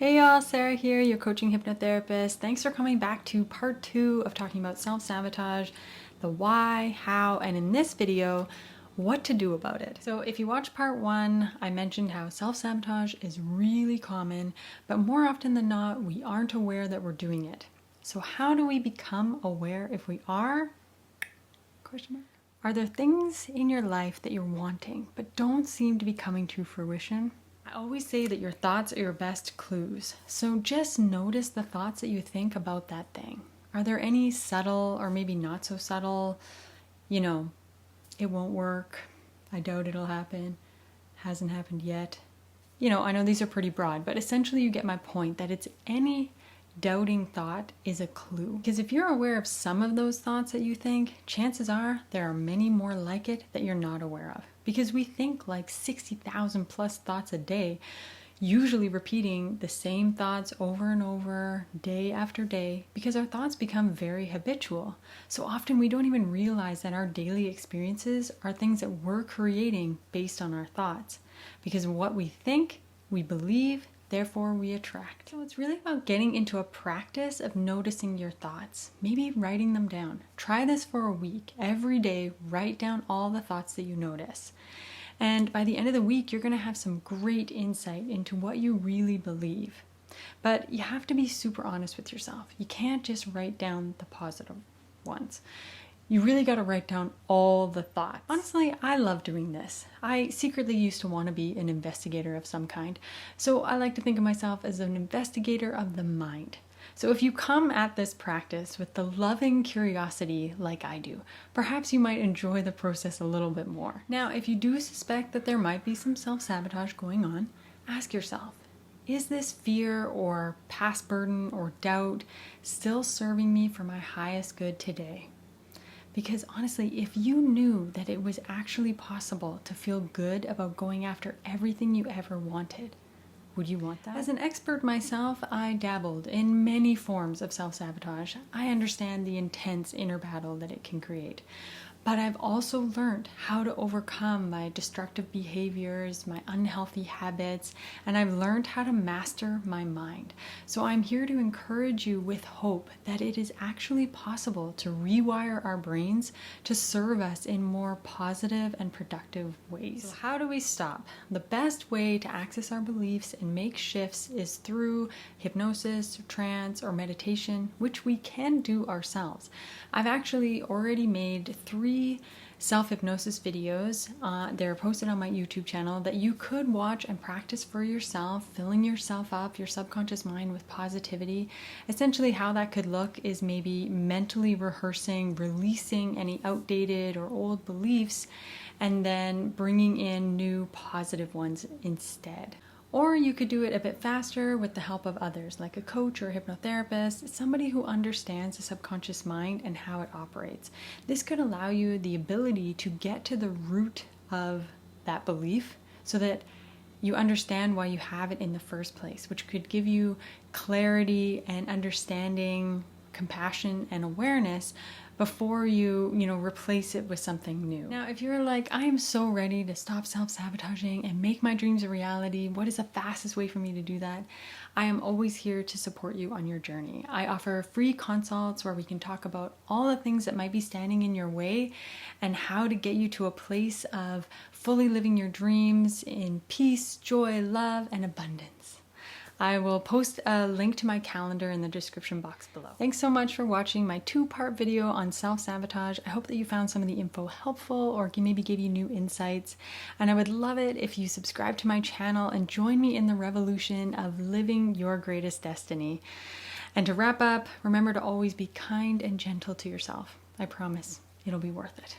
Hey y'all, Sarah here, your coaching hypnotherapist. Thanks for coming back to part 2 of talking about self-sabotage, the why, how, and in this video, what to do about it. So if you watched part 1, I mentioned how self-sabotage is really common, but more often than not, we aren't aware that we're doing it. So how do we become aware if we are? Question mark. Are there things in your life that you're wanting, but don't seem to be coming to fruition? I always say that your thoughts are your best clues. So just notice the thoughts that you think about that thing. Are there any subtle or maybe not so subtle, it won't work, I doubt it'll happen, hasn't happened yet. I know these are pretty broad, but essentially you get my point that it's any doubting thought is a clue. Because if you're aware of some of those thoughts that you think, chances are there are many more like it that you're not aware of. Because we think like 60,000 plus thoughts a day, usually repeating the same thoughts over and over, day after day, because our thoughts become very habitual. So often we don't even realize that our daily experiences are things that we're creating based on our thoughts. Because what we think, we believe, therefore we attract. So it's really about getting into a practice of noticing your thoughts, maybe writing them down. Try this for a week. Every day, write down all the thoughts that you notice. And by the end of the week, you're going to have some great insight into what you really believe. But you have to be super honest with yourself. You can't just write down the positive ones. You really got to write down all the thoughts. Honestly, I love doing this. I secretly used to want to be an investigator of some kind. So I like to think of myself as an investigator of the mind. So if you come at this practice with the loving curiosity like I do, perhaps you might enjoy the process a little bit more. Now, if you do suspect that there might be some self-sabotage going on, ask yourself, is this fear or past burden or doubt still serving me for my highest good today? Because honestly, if you knew that it was actually possible to feel good about going after everything you ever wanted, would you want that? As an expert myself, I dabbled in many forms of self-sabotage. I understand the intense inner battle that it can create. But I've also learned how to overcome my destructive behaviors, my unhealthy habits, and I've learned how to master my mind. So I'm here to encourage you with hope that it is actually possible to rewire our brains to serve us in more positive and productive ways. So how do we stop? The best way to access our beliefs and make shifts is through hypnosis, trance, or meditation, which we can do ourselves. I've actually already made 3 self-hypnosis videos. They're posted on my YouTube channel that you could watch and practice for yourself, filling yourself up, your subconscious mind with positivity. Essentially how that could look is maybe mentally rehearsing, releasing any outdated or old beliefs, and then bringing in new positive ones instead. Or you could do it a bit faster with the help of others, like a coach or a hypnotherapist, somebody who understands the subconscious mind and how it operates. This could allow you the ability to get to the root of that belief so that you understand why you have it in the first place, which could give you clarity and understanding, compassion and awareness before you replace it with something new. Now, if you're like, I am so ready to stop self-sabotaging and make my dreams a reality, what is the fastest way for me to do that? I am always here to support you on your journey. I offer free consults where we can talk about all the things that might be standing in your way and how to get you to a place of fully living your dreams in peace, joy, love, and abundance. I will post a link to my calendar in the description box below. Thanks so much for watching my 2-part video on self-sabotage. I hope that you found some of the info helpful or maybe gave you new insights. And I would love it if you subscribe to my channel and join me in the revolution of living your greatest destiny. And to wrap up, remember to always be kind and gentle to yourself. I promise it'll be worth it.